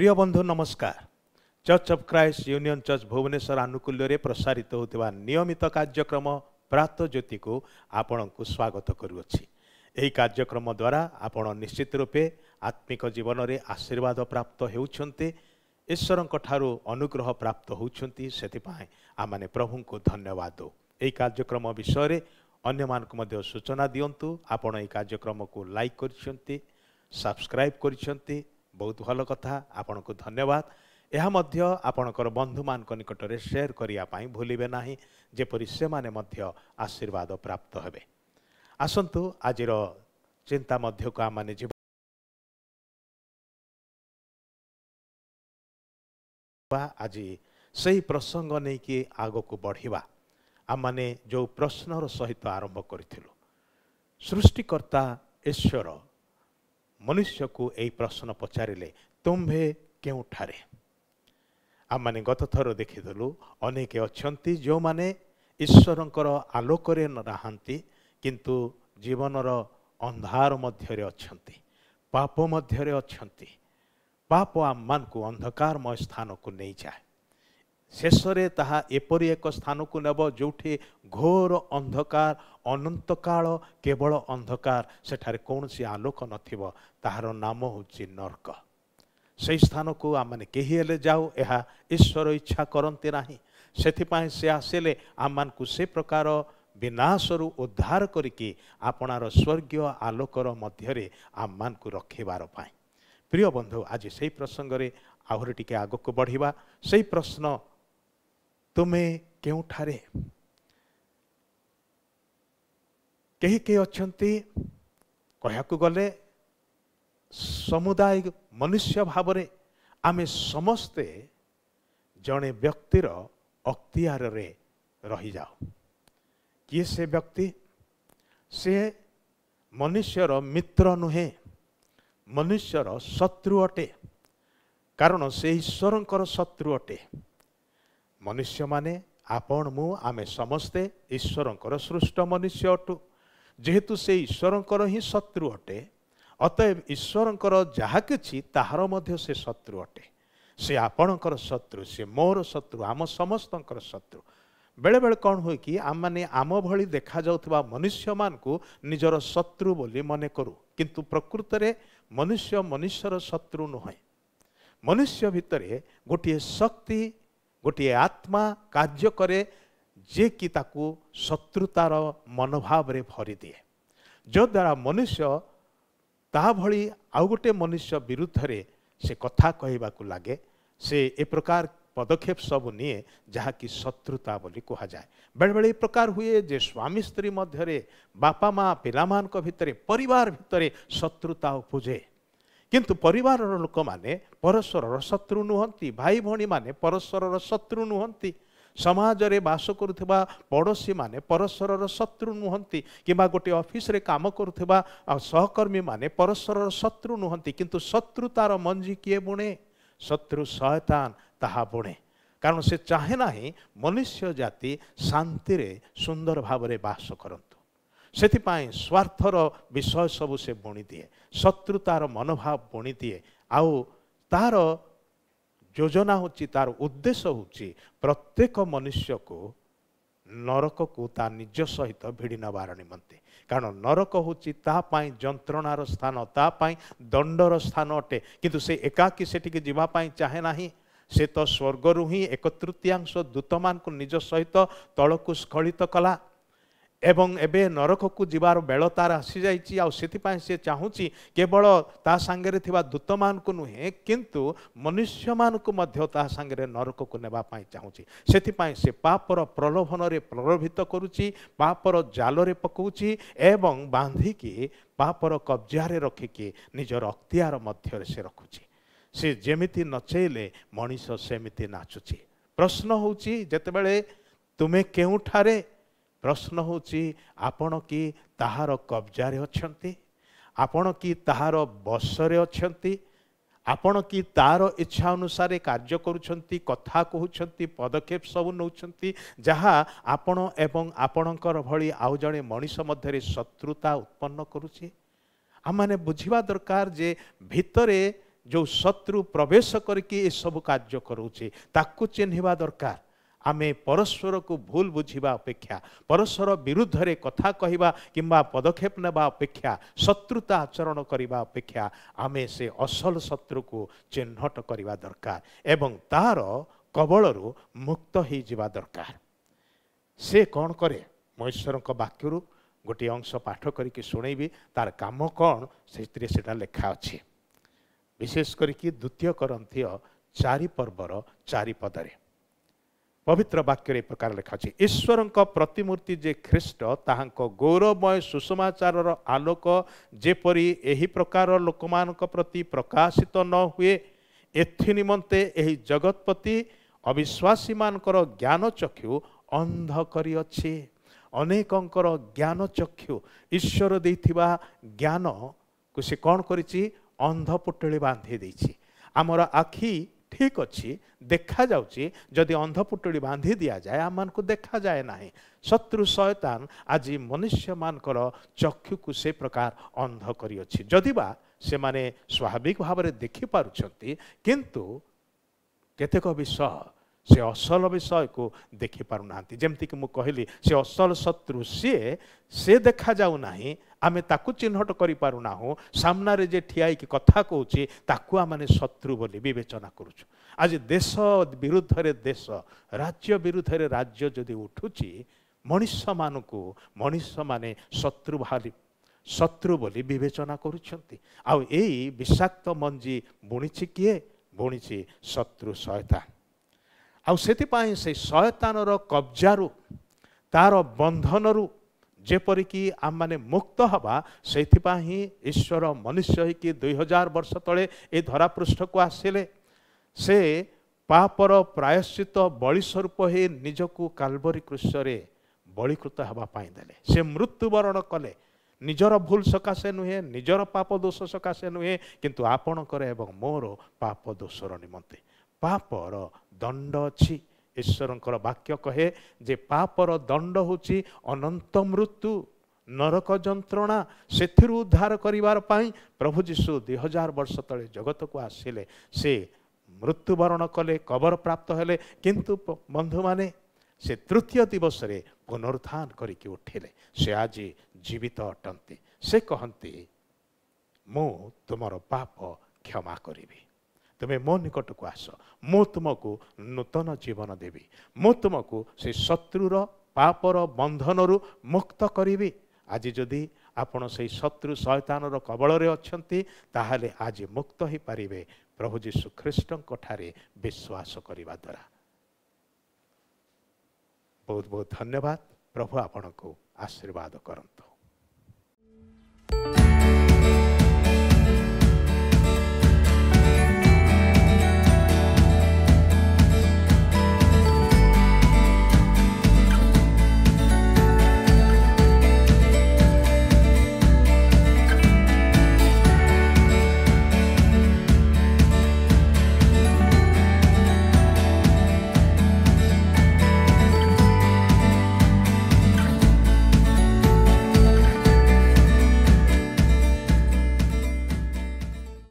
प्रिय बंधु नमस्कार। Church of Christ union church Bhubaneswar आनुकूल्य प्रसारित होता नियमित कार्यक्रम प्रातः ज्योति को आपण को स्वागत करुच्ची। यही कार्यक्रम द्वारा आपण निश्चित रूपे आत्मिक जीवन में आशीर्वाद प्राप्त होती ईश्वर अनुग्रह प्राप्त होती आम प्रभु को धन्यवाद दो। यही कार्यक्रम विषय अन्य मानक सूचना दिंतु। आपण यह कार्यक्रम को लाइक कर सब्सक्राइब कर बहुत भल कथा। आपण को धन्यवाद। यह मध्य आपणकर बंधु मान निकट में शेयर करने भूलिबे नाही, जेपरि से माने मध्य आशीर्वाद प्राप्त हेबे। आसंतु आजिर चिंता मध्य को आम माने आज सही प्रसंग नहीं कि आग को बढ़िबा। आम माने जो प्रश्नर सहित आरंभ करिथिलु, सृष्टिकर्ता ईश्वर मनुष्य को यही प्रश्न पचारे तुम्भे केउठारे। आम माने गत थर देखिदेलु अनेक अछंती जो माने ईश्वरंकर आलोकरे नहांती किंतु जीवनर अंधार मध्यरे अछंती, पाप मध्यरे अछंती। पाप आम मान को अंधकारमय स्थान को नहीं जाए। शेषरे ताहा एपरि एक स्थान को नेब जोठी घोर अंधकार, अनंत काल केवल अंधकार, सेठारे कौनसी आलोक नथिबो। ताहार नाम होची नरक। से स्थान को आम माने केही हेले जाऊ, यह ईश्वर इच्छा करते नाही। सेथिपाई से आसिले आम मान को से प्रकार विनाशरु उद्धार करिकी आपणार स्वर्गीय आलोकर मध्यरे आम मान को रखिबार पाई। प्रिय बंधु, आज से प्रसंग रे आहुरी टिके आग को बढ़िबा। से प्रश्न तुमे केउठारे। कही के अछंती कहयाकु गले समुदाय मनुष्य भावरे आमे समस्ते जड़े व्यक्तिर अख्तियार रे रही जाओ। किए से व्यक्ति? से मनुष्यर मित्र नुहे, मनुष्यर शत्रु अटे। कारण से ईश्वरंकर शत्रु अटे। मनुष्य माने आपण मु आमे समस्ते ईश्वरंकर सृष्ट मनुष्य अटु। जेहेतु से ईश्वरंकर ही शत्रु अटे, अतएव ईश्वरंकर जहा किछि ताहार मध्य से शत्रु अटे। से आपणकर शत्रु, से मोर शत्रु, आम समस्तंकर शत्रु। बेले बेले कौन हुए कि आम माने आम भली देखा जाउथबा मनुष्य मान को निजर शत्रु बोली मने करू, किंतु प्रकृत रे मनुष्य मनुष्यर शत्रु नुहे। मनुष्य भितरे गोटे शक्ति, गोटे आत्मा कार्य करे जे कि ताकू शत्रुतार मनोभाव रे भरी दिए, जो द्वारा मनुष्य ता भली आउ गोटे मनुष्य विरुद्ध रे से कथा कहबाकू लागे। से ए प्रकार पदक्षेप सब निए जहाँ कि शत्रुता बोली कहा जाए। बेले बेले प्रकार हुए जे स्वामी स्त्री मध्यरे, बापा माँ पिला मान को भितरे, परिवार भितरे शत्रुता उपजे। किंतु परिवार लोक माने परस्पर शत्रु नुहंती, भाई भौणी माने परस्पर शत्रु नुहंती, समाज रे बास करुवा पड़ोशी माने परस्पर शत्रु नुहंती, किंबा गोटे ऑफिस रे काम करुवा सहकर्मी माने परस्पर शत्रु नुहंती। किंतु शत्रुतार मंजी किए बुणे? शत्रु शैतान ताहा बुणे। कारण से चाहे नाही मनुष्य जाति शांति रे सुंदर भाव रे बास करंतु। सेथिपाई स्वार्थर विषय सबु से बुणी दिए, शत्रुतार मनोभाव बुणी दिए। आउ तार योजना होची, तार उद्देश्य होची प्रत्येक मनुष्य को नरक को ता निज सहित भिड़ी नबार निमंते। कारण नरक होची ता पाई जंत्रणार स्थान, ता पाई दंडर स्थान अटे। किंतु से एकाकी सेटिके जीवा पाई चाहे नाही। से तो स्वर्गरु ही एक तृतीयांश दूत मान को निज सहित तलकु स्खलित कला एवं एबे नरक को जीवार बेल तार आसी जाइछि। आ सेथिपाई से चाहूची केवल ता सांगरे थिबा दूत मान को नुहे, किंतु मनुष्य मान को मध्य ता सांगरे नरक को नेबा पाई चाहूची। सेथिपाई से पापर प्रलोभन रे प्रलोभित करूची, पापर जाल रे पकाउची एवं बांधिकी पापर कब्जारे रखिकी निजर अख्तियार मध्य से रखुची। से जेमिति नचेले मनीष सेमिति नाचुची। प्रश्न होची जेतेबेले तुमे केउठारे, प्रश्न होची आपण की ताहार कब्जारे अछंती, आपण की ताहार बसरे अछंती, आपण की तार इच्छा अनुसार कार्य करुछंती, कथा कहउछंती, पदक्षेप सब नउछंती, जहा आपण एवं आपणकर भली आउ जणे मनीष मध्यरे शत्रुता उत्पन्न करुछि। आम माने बुझिबा दरकार जे भितरे जो शत्रु प्रवेश करके ये सब कार्य करूचे ताकू चिन्हिबा दरकार। आमे परस्पर को भूल बुझिबा अपेक्षा परस्पर विरुद्ध रे कथा कहिबा किंबा पदक्षेप नेबा अपेक्षा शत्रुता आचरण करिबा अपेक्षा आमे से असल शत्रु को चिन्हट करिबा दरकार एवं तार कबलरू मुक्त हो जिबा दरकार। से कौन करे मो ईश्वर वाक्यरू गोटे अंश पाठ करके शुणेबी तार काम कौन से लेखा अच्छे। विशेष करके द्वितीय करंथी 4 पर्वर 4 पदरे पवित्र वाक्य प्रकार लिखा अछि ईश्वर प्रतिमूर्ति जे ख्रीष्ट ताहांको गौरवमय सुसमाचार आलोक जेपरी एही प्रकार लोकमानक प्रति प्रकाशित न हुए एथि निमंते एही जगतपति अविश्वासी मानकर ज्ञान चक्षु अंध करी अछि। अनेकंकर ज्ञान चक्षु ईश्वर देथिबा ज्ञान को से कौन करिछि अंध पुटुली बांधि देछि। आमर आखि ठीक अच्छी देखा जाउची जदि अंध पुटुली बांधि दिया जाए आम को देखा जाए ना। शत्रु शयतान आज मनुष्य मानकर चक्षु को से प्रकार अंध करी अछि। जदिबा से माने स्वाभाविक भाव में देखि पारुछंती किंतु केतेक विषय से असल विषय को देखि पारु नांती। जेमति कि मु कहली से असल शत्रु से देखा जाउ नाही आमे ताकू चिन्हट करि पारु नाहु। सामना रे जे ठियाई कि कथा कहूची ताकू आमे शत्रु बोली विवेचना करूछु। आज देश विरुद्ध रे देश राज्य विरुद्ध रे राज्य जदि उठुची मनुष्य मानकू मनुष्य माने शत्रु बोली विवेचना करूछंती। आउ एई विषाक्त मंजी बुणिछि किए बुणिछि शत्रु शयतान। आउ सेतिपाई से शयतानर कब्जारू तार बंधनरू जेपरिकी आम माने मुक्त हवा सेतिपाई ईश्वर मनुष्य कि 2000 वर्ष तले ए धरा पृष्ठ को आसिले। से पापर प्रायश्चित बलि स्वरूप हे निजकू काल्वरी क्रूसरे बलिकृत हवा पाई देले। से मृत्युवरण कले निजर भूल सकाशे नुहे निजर पाप दोष सकाशे नुहे किंतु आपणकर एवं मोर पाप दोषर निमंते। पापर दंड अच्छी ईश्वर वाक्य कहे जे पापर दंड होची अनंत मृत्यु नरक जंत्रणा। से उद्धार करिवार पाई प्रभु जीशु 2000 वर्ष तले जगत को आसिले। से मृत्युवरण कले कबर प्राप्त हेले किंतु बंधु माने से तृतीय दिवस रे पुनरुत्थान करके उठिले। से आज जीवित अटंती। से कहंती मु तुमर पाप क्षमा करिबी तुम्हें मो निकट को आस मु तुमको नूतन जीवन देवी मु तुमको से शत्रुर पापर बंधनरु मुक्त करी। आज जदि आपण से शत्रु शयतानर कबल अच्छी ताहले आज मुक्त ही पारिबे प्रभु जीशु ख्रीष्ट ठारे विश्वास करिबा द्वारा। बहुत बहुत धन्यवाद। प्रभु आपण को आशीर्वाद करंतु।